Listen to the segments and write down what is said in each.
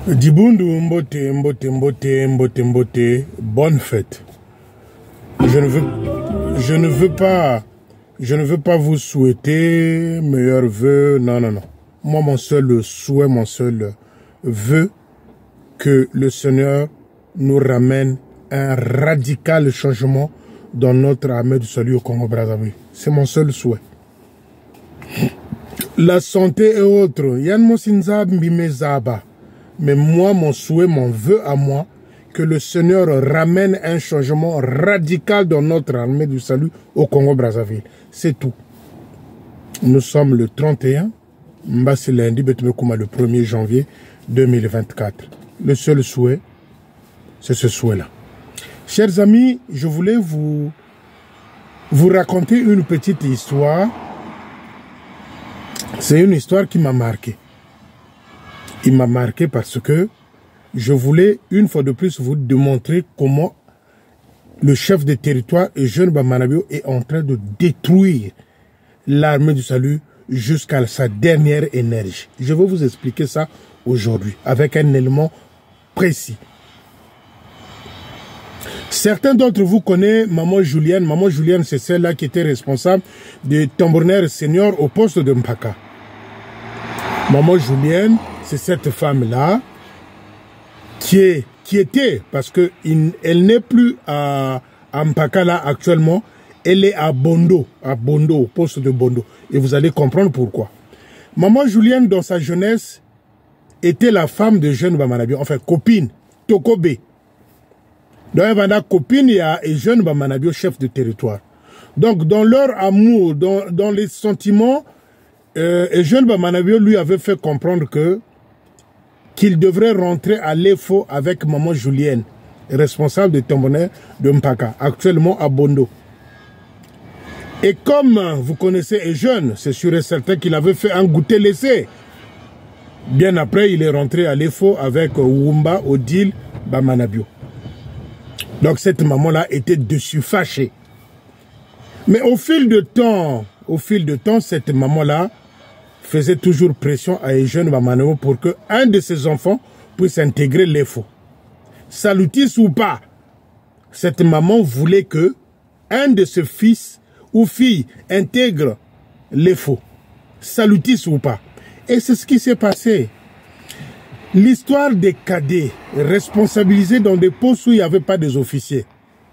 Dibundu mbote, mbote, mbote, mbote, mbote, bonne fête. Je ne veux pas vous souhaiter meilleurs vœux, non, non, non. Moi, mon seul souhait, mon seul vœu, que le Seigneur nous ramène un radical changement dans notre armée du salut au Congo-Brazzaville. C'est mon seul souhait. La santé et autres, Yann Mosinza Mbimezaba. Mais moi, mon souhait, mon vœu à moi, que le Seigneur ramène un changement radical dans notre armée du salut au Congo-Brazzaville. C'est tout. Nous sommes le 31, Mbassi lundi, Betumekuma le 1er janvier 2024. Le seul souhait, c'est ce souhait-là. Chers amis, je voulais vous raconter une petite histoire. C'est une histoire qui m'a marqué. Il m'a marqué parce que je voulais une fois de plus vous démontrer comment le chef de territoire, Eugène Bamanabio, est en train de détruire l'armée du salut jusqu'à sa dernière énergie. Je vais vous expliquer ça aujourd'hui avec un élément précis. Certains d'entre vous connaissent Maman Julienne. Maman Julienne, c'est celle-là qui était responsable des tambourinaires seniors au poste de Mpaka. Maman Julienne, c'est cette femme-là qui était, parce qu'elle n'est plus à Mpaka là actuellement, elle est à Bondo, au poste de Bondo. Et vous allez comprendre pourquoi. Maman Julienne, dans sa jeunesse, était la femme de Eugène Bamanabio, enfin copine, Tokobe. Donc, il y a copine, il y a Eugène Bamanabio, chef de territoire. Donc, dans leur amour, dans les sentiments, Eugène Bamanabio lui avait fait comprendre qu'il devrait rentrer à l'EFO avec Maman Julienne, responsable de tambourinaire de Mpaka, actuellement à Bondo. Et comme vous connaissez Eugène, c'est sûr et certain qu'il avait fait un goûter laissé. Bien après, il est rentré à l'EFO avec Wumba, Odile, Bamanabio. Donc cette maman-là était dessus, fâchée. Mais au fil de temps, cette maman-là faisait toujours pression à Eugène Bamanabio pour que un de ses enfants puisse intégrer l'EFO. Salutis ou pas, cette maman voulait que un de ses fils ou filles intègre l'EFO. Salutis ou pas. Et c'est ce qui s'est passé. L'histoire des cadets responsabilisés dans des postes où il n'y avait pas des officiers.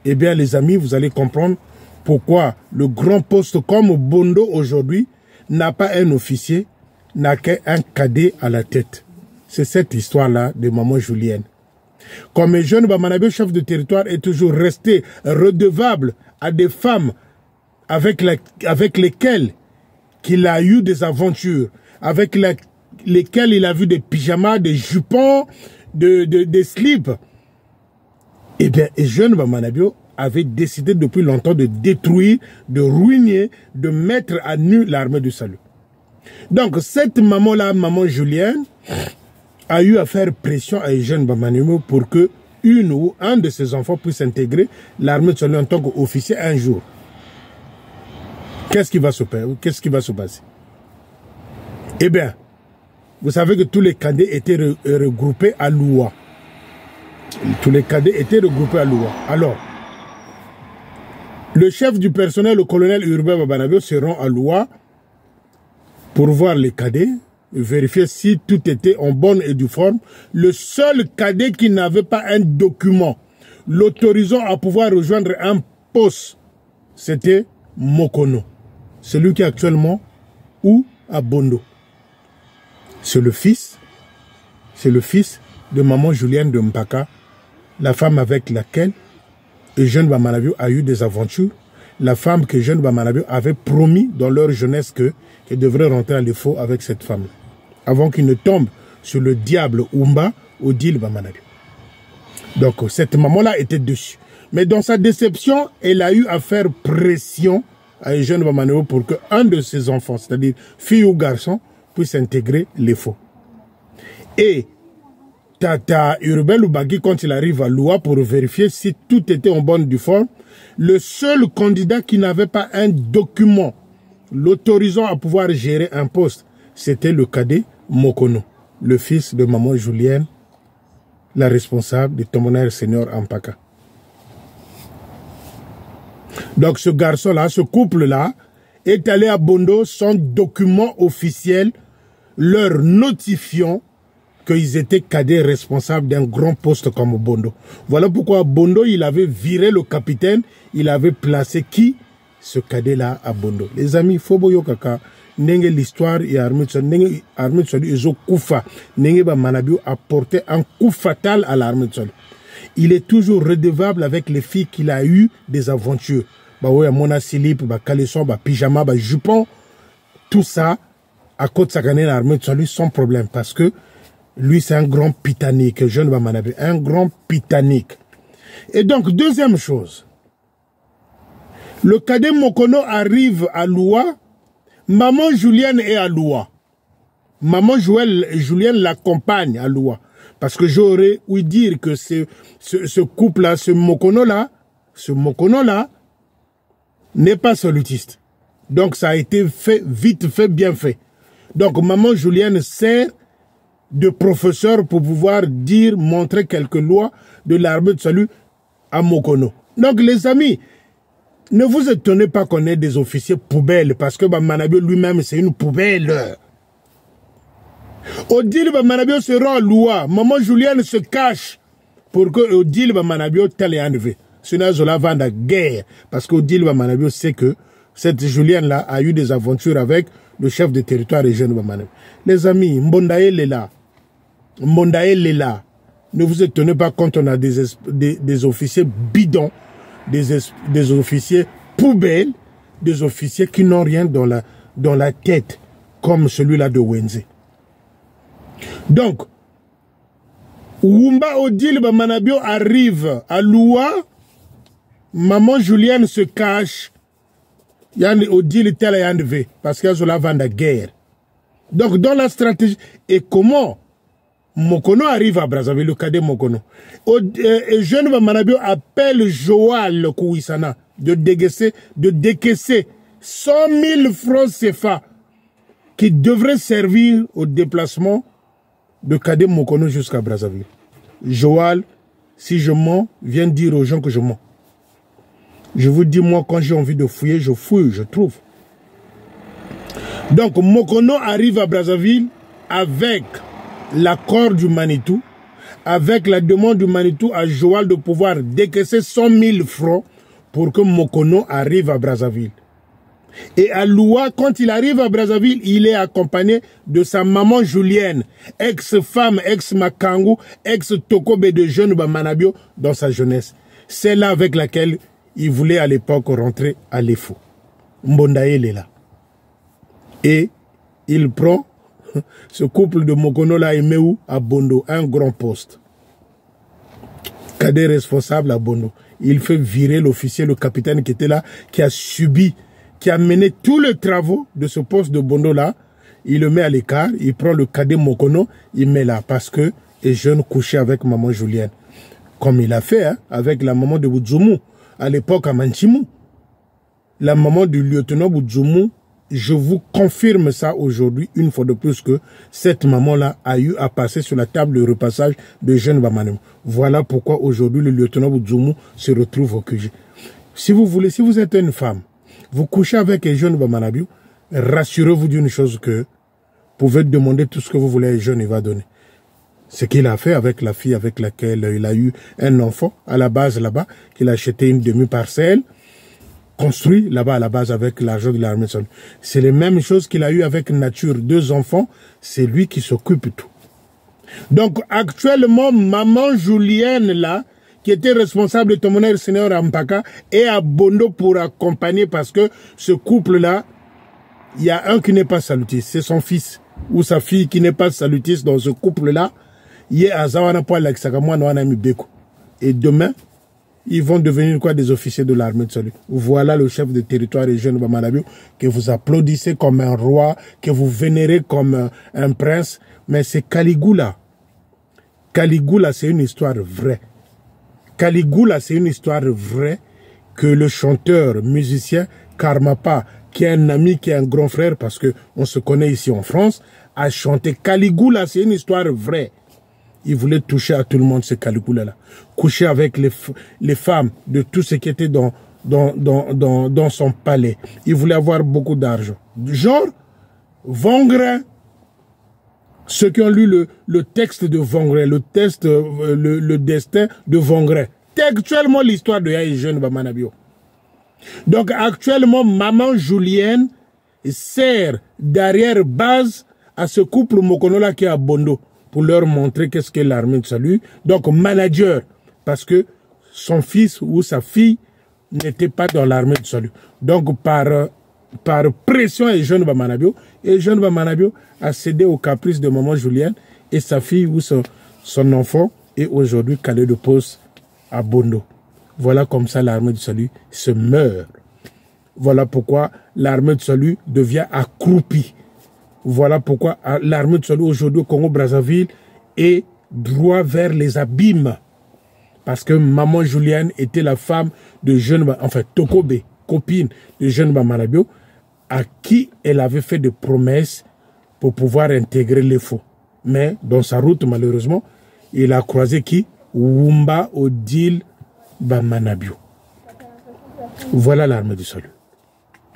Eh bien, les amis, vous allez comprendre pourquoi le grand poste comme Bondo aujourd'hui n'a pas un officier, n'a qu'un cadet à la tête. C'est cette histoire-là de Maman Julienne. Comme Eugène Bamanabio, chef de territoire, est toujours resté redevable à des femmes avec lesquelles il a eu des aventures, avec lesquelles il a vu des pyjamas, des jupons, des slips. Eh bien, Eugène Bamanabio avait décidé depuis longtemps de détruire, de ruiner, de mettre à nu l'armée du salut. Donc, cette maman-là, Maman Julienne, a eu à faire pression à Eugène Bamanabio pour que une ou un de ses enfants puisse intégrer l'armée du salut en tant qu'officier un jour. Qu'est-ce qui va se passer? Eh bien, vous savez que tous les cadets étaient regroupés à Loua. Tous les cadets étaient regroupés à Loua. Alors, le chef du personnel, le colonel Urbain Bamanabio, se rend à Loua pour voir les cadets, vérifier si tout était en bonne et due forme. Le seul cadet qui n'avait pas un document l'autorisant à pouvoir rejoindre un poste, c'était Mokono. Celui qui est actuellement où? À Bondo. C'est le fils de Maman Julienne de Mpaka, la femme avec laquelle Eugène Bamanabio a eu des aventures, la femme que Eugène Bamanabio avait promis dans leur jeunesse qu'elle devrait rentrer à l'EFO avec cette femme, avant qu'il ne tombe sur le diable Wumba, Odile Bamanabio. Donc cette maman-là était dessus. Mais dans sa déception, elle a eu à faire pression à Eugène Bamanabio pour qu'un de ses enfants, c'est-à-dire fille ou garçon, puisse intégrer l'EFO. Et Tata Urbain Loubagui, quand il arrive à Loua pour vérifier si tout était en bonne due forme, le seul candidat qui n'avait pas un document l'autorisant à pouvoir gérer un poste, c'était le cadet Mokono, le fils de Maman Julienne la responsable de Tombonnaire Senior Ampaka. Donc ce garçon-là, ce couple-là, est allé à Bondo sans document officiel leur notifiant qu'ils étaient cadets responsables d'un grand poste comme Bondo. Voilà pourquoi à Bondo, il avait viré le capitaine, il avait placé qui? Ce cadet-là à Bondo. Les amis, Foboyo Kaka, Nenge l'histoire et Ahmed Sali Ezo Koufa, Nenge ba Manabio a porté un coup fatal à l'Ahmed Sali. Il est toujours redevable avec les filles qu'il a eu des aventures. Bah ouais, mona slip, bah caleçon, bah pyjama, bah jupon, tout ça, à côté de sa canne Ahmed Sali sans problème, parce que lui c'est un grand pitanique, jeune ba Manabio, un grand pitanique. Et donc, deuxième chose, le cadet Mokono arrive à Loua. Maman Julienne est à Loua. Maman Julienne l'accompagne à Loua. Parce que j'aurais ouï dire que ce couple-là, ce Mokono-là, n'est pas solutiste. Donc ça a été fait, vite fait, bien fait. Donc maman Julienne sert de professeur pour pouvoir dire, montrer quelques lois de l'armée de salut à Mokono. Donc les amis, ne vous étonnez pas qu'on ait des officiers poubelles, parce que Manabio lui-même, c'est une poubelle. Odile Manabio sera à Loua. Maman Julienne se cache pour que Odile Manabio tel est enlevé. Sinon, Zola va la guerre. Parce qu'Odile Manabio sait que cette Julienne-là a eu des aventures avec le chef de territoire régional Manabio. Les amis, Mbondae est là. Mbondae est là. Ne vous étonnez pas quand on a des officiers bidons, des officiers poubelles, des officiers qui n'ont rien dans la tête, comme celui-là de Wenze. Donc, Wumba Odile Manabio arrive à Loua, maman Julienne se cache, Yann Odile tel est enlevé, parce qu'elle se la vend la guerre. Donc, dans la stratégie, et comment Mokono arrive à Brazzaville, le cadet Mokono. Jeune Manabio appelle Joal Kouissana de décaisser 100 000 francs CFA qui devraient servir au déplacement de cadet Mokono jusqu'à Brazzaville. Joal, si je mens, viens dire aux gens que je mens. Je vous dis, moi, quand j'ai envie de fouiller, je fouille, je trouve. Donc, Mokono arrive à Brazzaville avec l'accord du Manitou, avec la demande du Manitou à Joal de pouvoir décaisser 100 000 francs pour que Mokono arrive à Brazzaville. Et à Loua, quand il arrive à Brazzaville, il est accompagné de sa maman Julienne, ex-femme, ex-Makangu, ex-Tokobe de jeune Manabio dans sa jeunesse. C'est là avec laquelle il voulait à l'époque rentrer à l'EFO. Mbondae est là. Et il prend ce couple de Mokono là aimé où? À Bondo, un grand poste. Cadet responsable à Bondo. Il fait virer l'officier, le capitaine qui était là, qui a subi, qui a mené tous les travaux de ce poste de Bondo là. Il le met à l'écart, il prend le cadet Mokono, il met là parce que est jeune couché avec maman Julienne. Comme il a fait hein, avec la maman de Boudzoumou, à l'époque à Manchimou. La maman du lieutenant Boudzoumou, je vous confirme ça aujourd'hui, une fois de plus, que cette maman-là a eu à passer sur la table de repassage de jeunes Bamanem. Voilà pourquoi aujourd'hui le lieutenant Boudzoumou se retrouve au QG. Si vous voulez, si vous êtes une femme, vous couchez avec un jeune Bamanabiou, rassurez-vous d'une chose que vous pouvez demander tout ce que vous voulez à un jeune, il va donner. Ce qu'il a fait avec la fille avec laquelle il a eu un enfant, à la base là-bas, qu'il a acheté une demi-parcelle, construit là-bas à la base avec l'argent de l'armée. C'est les mêmes choses qu'il a eu avec Nature, 2 enfants, c'est lui qui s'occupe de tout. Donc actuellement, maman Julienne là, qui était responsable de Tombonnaire Senior Ampaka, est à Bondo pour accompagner parce que ce couple-là, il y a un qui n'est pas salutiste, c'est son fils ou sa fille qui n'est pas salutiste dans ce couple-là. Et demain, ils vont devenir quoi? Des officiers de l'armée de salut. Voilà le chef de territoire et jeune Bamanabio que vous applaudissez comme un roi, que vous vénérez comme un prince. Mais c'est Caligula. Caligula, c'est une histoire vraie. Caligula, c'est une histoire vraie que le chanteur, musicien Karmapa, qui est un ami, qui est un grand frère, parce que on se connaît ici en France, a chanté. Caligula, c'est une histoire vraie. Il voulait toucher à tout le monde, ce Caligula-là. Coucher avec les femmes de tout ce qui était dans son palais. Il voulait avoir beaucoup d'argent. Genre, Vongrin, ceux qui ont lu le texte de Vongrin, le destin de Vongrin, textuellement l'histoire de Yaya Jeune Bamanabio. Donc actuellement, maman Julienne sert d'arrière-base à ce couple Mokonola qui est à Bondo pour leur montrer qu'est-ce qu'est l'armée de salut. Donc manager, parce que son fils ou sa fille n'était pas dans l'armée de salut. Donc par pression et Jeune Bamanabio, a cédé au caprice de maman Julienne et sa fille ou son enfant est aujourd'hui calé de poste à Bondo. Voilà comme ça l'armée du salut se meurt. Voilà pourquoi l'armée du salut devient accroupie. Voilà pourquoi l'armée du salut aujourd'hui au Congo-Brazzaville est droit vers les abîmes. Parce que maman Julienne était la femme de Jeune, enfin Tokobe, copine de Jeune Bamanabio, à qui elle avait fait des promesses pour pouvoir intégrer les faux. Mais dans sa route, malheureusement, il a croisé qui? Wumba Odile Bamanabio. Voilà l'armée du salut.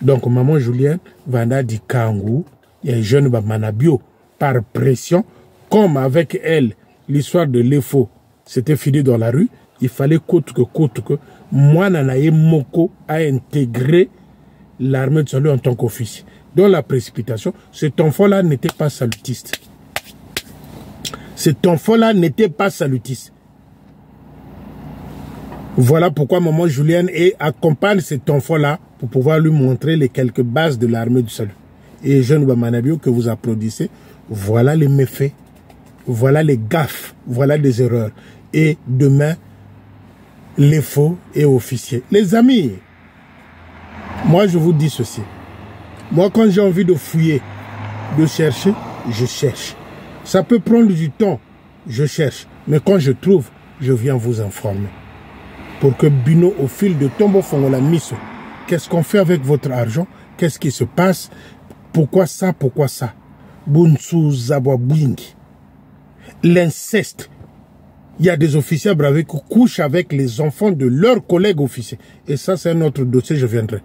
Donc maman Julienne Vanda di Kangou, il y a un jeune Bamanabio par pression, comme avec elle, l'histoire de l'EFO c'était fini dans la rue, il fallait coûte que moi Nanaye Moko a intégré l'armée du salut en tant qu'officier. Dans la précipitation, cet enfant-là n'était pas salutiste. Cet enfant-là n'était pas salutiste. Voilà pourquoi maman Julienne accompagne cet enfant-là pour pouvoir lui montrer les quelques bases de l'armée du salut. Et jeune Bamanabio que vous applaudissez, voilà les méfaits, voilà les gaffes, voilà les erreurs. Et demain, les faux et officiers. Les amis, moi je vous dis ceci. Moi quand j'ai envie de fouiller, de chercher, je cherche. Ça peut prendre du temps, je cherche. Mais quand je trouve, je viens vous informer. Pour que Bino, au fil de Tombo Fongola Miso, qu'est-ce qu'on fait avec votre argent? Qu'est-ce qui se passe? Pourquoi ça? Pourquoi ça? Bunsu Zabwabwingi. L'inceste. Il y a des officiers bravés qui couchent avec les enfants de leurs collègues officiers. Et ça, c'est un autre dossier, je viendrai.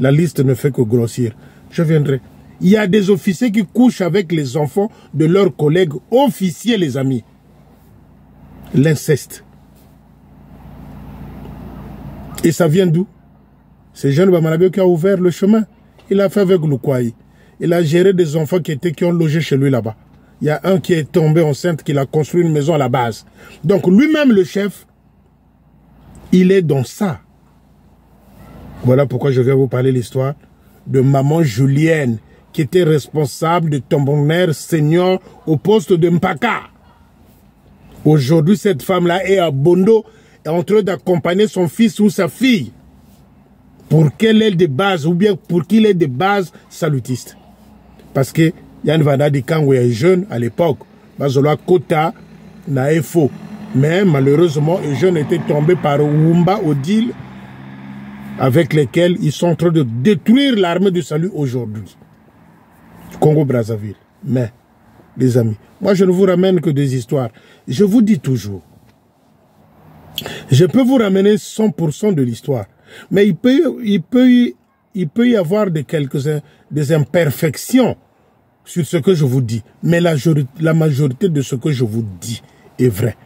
La liste ne fait que grossir. Je viendrai. Il y a des officiers qui couchent avec les enfants de leurs collègues officiers, les amis. L'inceste. Et ça vient d'où? C'est Jeune Bamanabio qui a ouvert le chemin. Il a fait avec Lukwai. Il a géré des enfants qui ont logé chez lui là-bas. Il y a un qui est tombé enceinte, qui a construit une maison à la base. Donc lui-même, le chef, il est dans ça. Voilà pourquoi je vais vous parler l'histoire de maman Julienne, qui était responsable de Tombonner Senior au poste de Mpaka. Aujourd'hui, cette femme-là est à Bondo, est en train d'accompagner son fils ou sa fille pour qu'elle ait des bases, ou bien pour qu'il ait des bases salutistes. Parce que Yann Vanda di Kangou est jeune à l'époque, Bazola Kota n'a faux. Mais malheureusement, les jeunes étaient tombés par Wumba Odile, avec lesquels ils sont en train de détruire l'armée du salut aujourd'hui. Congo-Brazzaville. Mais, les amis, moi je ne vous ramène que des histoires. Je vous dis toujours, je peux vous ramener 100% de l'histoire, mais il peut y avoir des imperfections sur ce que je vous dis. Mais la majorité de ce que je vous dis est vrai.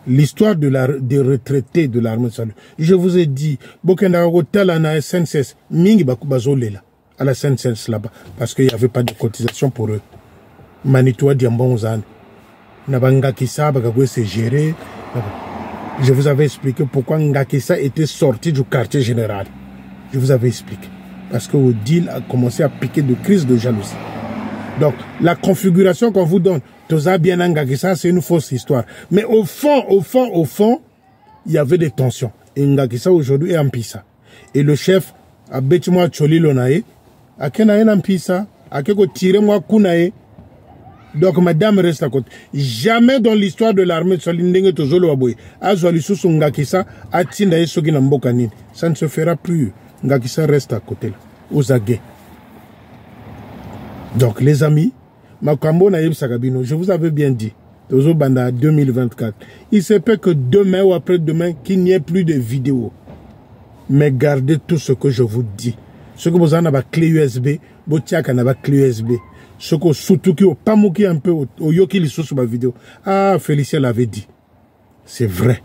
L'histoire des retraités de l'armée de salut. Je vous ai dit, à la SNCS, à la SNCS là-bas, parce qu'il n'y avait pas de cotisation pour eux. Manitoua Diambonzan, Nabangakisa, c'est géré. Je vous avais expliqué pourquoi Ngakisa était sorti du quartier général. Je vous avais expliqué. Parce que Odile a commencé à piquer de crise de jalousie. Donc, la configuration qu'on vous donne, Toza bien Ngakisa, c'est une fausse histoire. Mais au fond, il y avait des tensions. Et Ngakisa aujourd'hui est en Pisa. Et le chef, a Betchmoa Choli Lonae, a Kenae en Pisa, a Keko Tiremwa Kunae. Donc, madame reste à côté. Jamais dans l'histoire de l'armée de Salindenge Tozolo Aboye, Azwalisu Ngakisa, Atindae Sogina Mbokanine. Ça ne se fera plus. Ngakisa reste à côté, là, aux aguets. Donc, les amis, Makambo Naïb Sagabino, je vous avais bien dit, Banda 2024. Il se peut que demain ou après-demain, qu'il n'y ait plus de vidéos. Mais gardez tout ce que je vous dis. Ce que vous avez une clé USB, vous avez une clé USB. Ce que surtout qui pas mouki un peu au yoki li sur ma vidéo. Ah, Félicien l'avait dit. C'est vrai.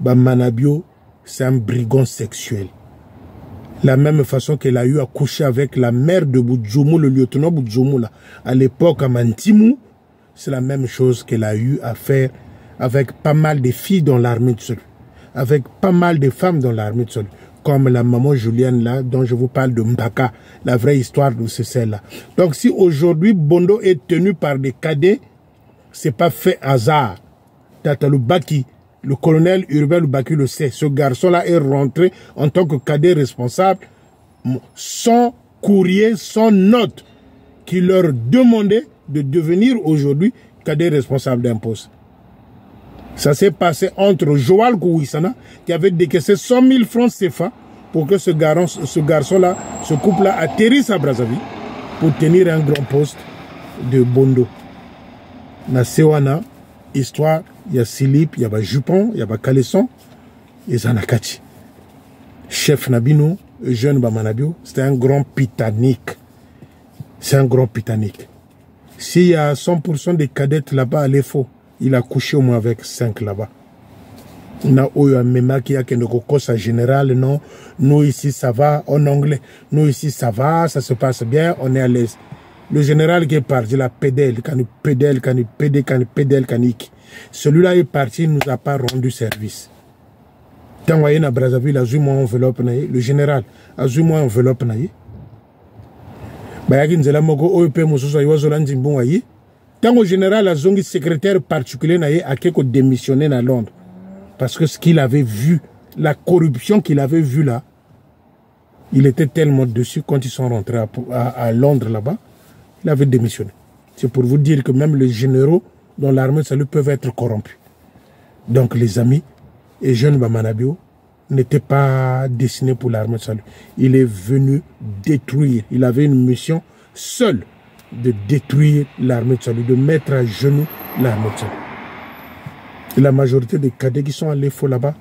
Manabio, c'est un brigand sexuel. La même façon qu'elle a eu à coucher avec la mère de Boudjoumou, le lieutenant Boudjoumou, là, à l'époque à Mantimou, c'est la même chose qu'elle a eu à faire avec pas mal de filles dans l'armée de Salut, avec pas mal de femmes dans l'armée de Salut, comme la maman Julienne là, dont je vous parle de Mbaka, la vraie histoire de celle-là. Donc si aujourd'hui Bondo est tenu par des cadets, c'est pas fait hasard. Tata Lubaki, le colonel Urbain Lubaki le sait, ce garçon-là est rentré en tant que cadet responsable, sans courrier, sans note, qui leur demandait de devenir aujourd'hui cadet responsable d'un poste. Ça s'est passé entre Joal Kouissana, qui avait décaissé 100 000 francs CFA pour que ce garçon-là, ce couple-là atterrisse à Brazzaville pour tenir un grand poste de Bondo. Na Sewana, histoire, il y a Silip, il y a Jupon, il y a Caleçon, et Zanakati. Chef Nabino, jeune Bamanabio, c'était un grand pitanique. C'est un grand pitanique. S'il y a 100% des cadettes là-bas à l'EFO, il a couché au moins avec 5 là-bas. Na oyo mema qui a que nos causes général, non. Nous ici ça va en anglais. Nous ici ça va, ça se passe bien, on est à l'aise. Le général qui est parti, la pédale, celui-là est parti, il ne nous a pas rendu service. Tant que na Brazzaville, a joué mon enveloppe, le général a joué mon enveloppe. Tant que le général a zongi secrétaire particulier a démissionné à Londres. Parce que ce qu'il avait vu, la corruption qu'il avait vue là, il était tellement dessus quand ils sont rentrés à Londres là-bas, il avait démissionné. C'est pour vous dire que même les généraux dans l'armée de salut peuvent être corrompus. Donc les amis et jeunes Bamanabio n'étaient pas destinés pour l'armée de salut. Il est venu détruire. Il avait une mission seule de détruire l'armée de salut, de mettre à genoux l'armée de salut. Et la majorité des cadets qui sont allés faux là-bas,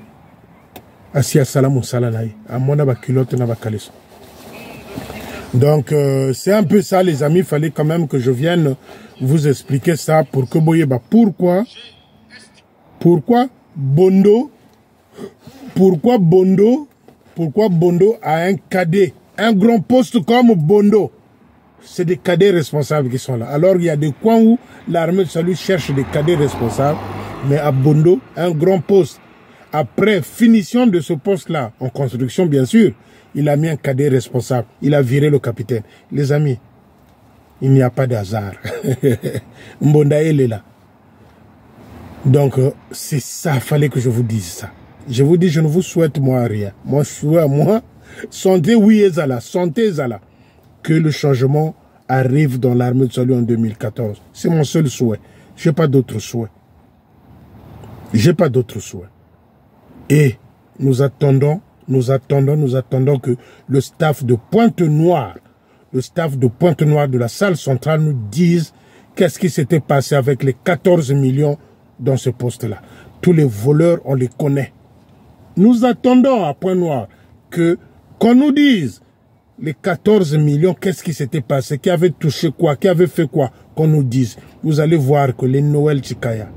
assis à Salam ou Salanaï, à mon abaculote n'a pas caleçon. Donc, c'est un peu ça, les amis. Il fallait quand même que je vienne vous expliquer ça pour que vous voyez pourquoi Bondo a un cadet, un grand poste comme Bondo. C'est des cadets responsables qui sont là. Alors, il y a des coins où l'armée de salut cherche des cadets responsables, mais à Bondo, un grand poste. Après finition de ce poste-là, en construction bien sûr, il a mis un cadet responsable. Il a viré le capitaine. Les amis, il n'y a pas de hasard. Mbonda, il est là. Donc, c'est ça, il fallait que je vous dise ça. Je vous dis, je ne vous souhaite moi rien. Moi, je souhaite à moi, santé, oui, Ezala, santé, Ezala. Que le changement arrive dans l'armée de salut en 2014. C'est mon seul souhait. Je n'ai pas d'autre souhait. J'ai pas d'autre souhait. Et nous attendons que le staff de Pointe-Noire, de la salle centrale nous dise qu'est-ce qui s'était passé avec les 14 millions dans ce poste-là. Tous les voleurs, on les connaît. Nous attendons à Pointe-Noire qu'on nous dise les 14 millions, qu'est-ce qui s'était passé, qui avait touché quoi, qui avait fait quoi, qu'on nous dise. Vous allez voir que les Noël Chikaya,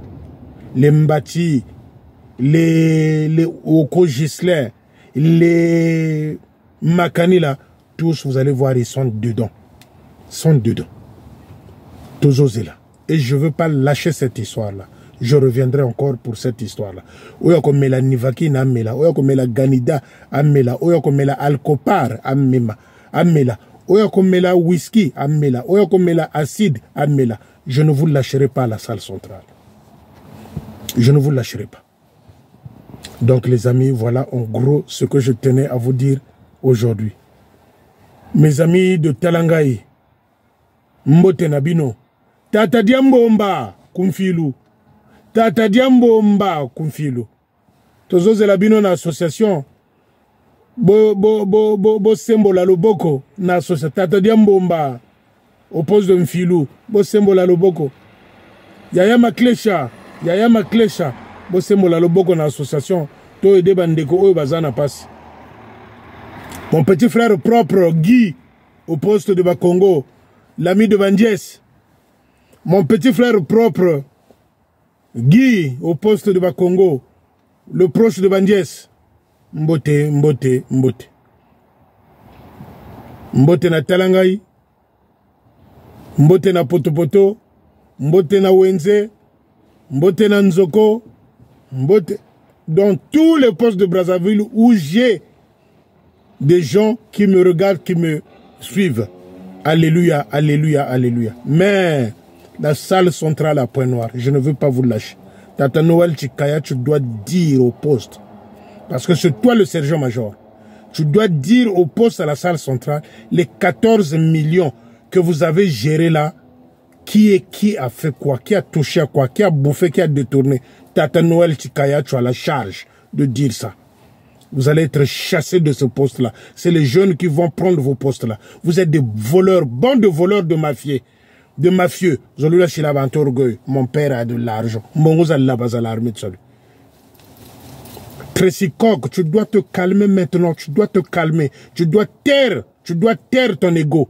les Mbati, les Oko Gisler, les Makani là, tous, vous allez voir, ils sont dedans. Ils sont dedans. Tous osés là. Et je ne veux pas lâcher cette histoire-là. Je reviendrai encore pour cette histoire-là. Oya comme la Nivaki na mela, oya comme la Ganida amela, oya comme la Alcopar amela, oya comme la whisky amela, oya comme la acide amela. Je ne vous lâcherai pas à la salle centrale. Je ne vous lâcherai pas. Donc les amis, voilà en gros ce que je tenais à vous dire aujourd'hui. Mes amis de Talangaï, Mbote Nabino, Tata Diambomba, Kumfilu, Tata Diambomba, Kumfilu. Tozo Zelabino na association, bo sembola loboko na association, Tata Diambomba, au poste de Mfilu, bo sembola loboko. Yaya Maklesha. Yaya Maklesha. Bosse mola loboko na association. To ede bandeko oyo bazana passe. Mon petit frère propre, Guy, au poste de Bakongo, l'ami de Bandiès. Mon petit frère propre, Guy, au poste de Bakongo, le proche de Bandiès. Mbote, mbote, mbote. Mbote na Talangai, mbote na Potopoto, mbote na Wenze, mbote na Nzoko, mbote. Dans tous les postes de Brazzaville où j'ai des gens qui me regardent, qui me suivent. Alléluia, alléluia, alléluia. Mais la salle centrale à Pointe-Noire, je ne veux pas vous lâcher. Tata Noël Chikaya, tu dois dire au poste, parce que c'est toi le sergent-major, tu dois dire au poste à la salle centrale, les 14 millions que vous avez gérés là, qui a fait quoi, qui a touché à quoi, qui a bouffé, qui a détourné. Tata Noël Chikaya, tu as la charge de dire ça. Vous allez être chassés de ce poste-là. C'est les jeunes qui vont prendre vos postes-là. Vous êtes des voleurs, bande de voleurs de mafieux. De mafieux. Mon père a de l'argent. Tracy Coq, tu dois te calmer maintenant. Tu dois te calmer. Tu dois taire ton ego.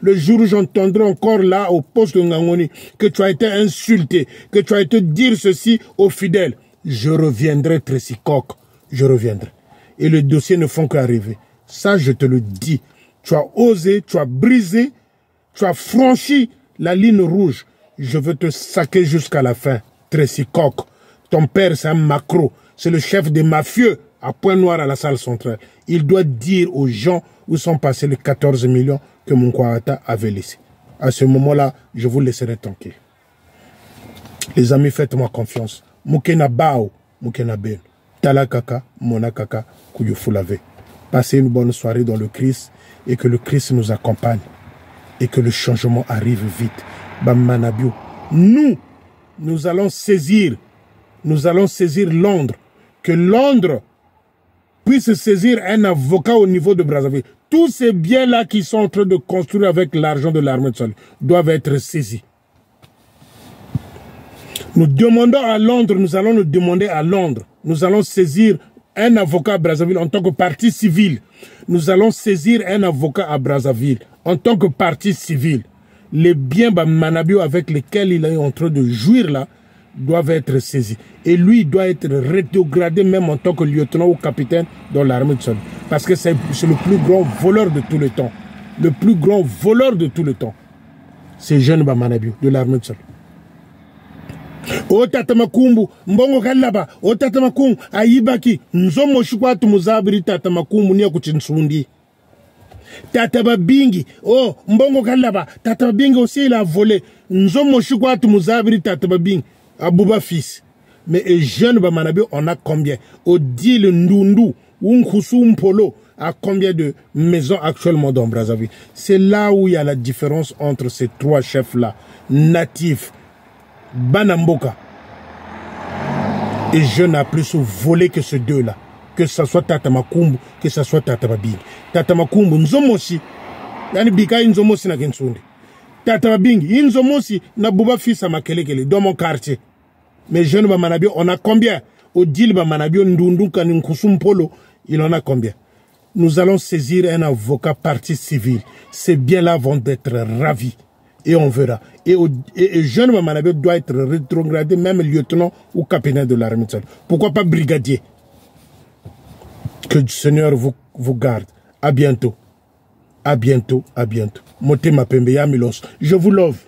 Le jour où j'entendrai encore là, au poste de Ngangoni, que tu as été insulté, que tu as été dire ceci aux fidèles, je reviendrai, Tracy Coq. Je reviendrai. Et les dossiers ne font qu'arriver. Ça, je te le dis. Tu as osé, tu as brisé, tu as franchi la ligne rouge. Je veux te saquer jusqu'à la fin. Tracy Coq. Ton père, c'est un macro. C'est le chef des mafieux à Pointe-Noire à la salle centrale. Il doit dire aux gens où sont passés les 14 millions que Munkwata avait laissés. À ce moment-là, je vous laisserai tranquille. Les amis, faites-moi confiance. Moukena Bao, Moukena Ben. Tala Kaka, Mona Kaka, Kouyoufoulave. Passez une bonne soirée dans le Christ et que le Christ nous accompagne et que le changement arrive vite. Bamanabio. Nous allons saisir Londres. Que Londres puisse saisir un avocat au niveau de Brazzaville. Tous ces biens-là qui sont en train de construire avec l'argent de l'armée de Salut doivent être saisis. Nous demandons à Londres, nous allons nous demander à Londres, nous allons saisir un avocat à Brazzaville en tant que partie civile. Nous allons saisir un avocat à Brazzaville en tant que partie civile. Les biens Manabio avec lesquels il est en train de jouir là doivent être saisis. Et lui doit être rétrogradé même en tant que lieutenant ou capitaine dans l'armée de Salut. Parce que c'est le plus grand voleur de tout le temps. Le plus grand voleur de tout le temps. C'est jeune Manabio de l'armée de Salut. O tatamakumbu mbongo kalaba o tatamakumbu ayibaki nzomo shukwatu muzabiri tatamakumbu niya kuchinsundi tatababingi oh mbongo kalaba tatababingi aussi il a volé nzomo shukwatu muzabiri tatababingi Abouba fils mais les jeunes Bamanabi on a combien au dit le Ndundu Unkusu Mpolo à combien de maisons actuellement dans Brazzaville. C'est là où il y a la différence entre ces trois chefs là natifs Banamboka et je n'ai plus volé que ces deux là, que ce soit Tatamakumbu, que ce soit Tatababing. Tatamakumbu nzomosi yani bika nzomosi na kensundi Tatababing nzomosi na Bouba fils à Makelekele dans mon quartier. Mais jeunes Bamanabio on a combien au deal Bamanabio Ndundu Kaninkusum Polo il en a combien. Nous allons saisir un avocat partie civile. Ces biens là vont être ravis. Et on verra. Et jeune Mamanabé doit être rétrogradé, même lieutenant ou capitaine de l'armée. Pourquoi pas brigadier? Que le Seigneur vous garde. À bientôt. À bientôt. À bientôt. Moté Mapembe Yamilos. Je vous love.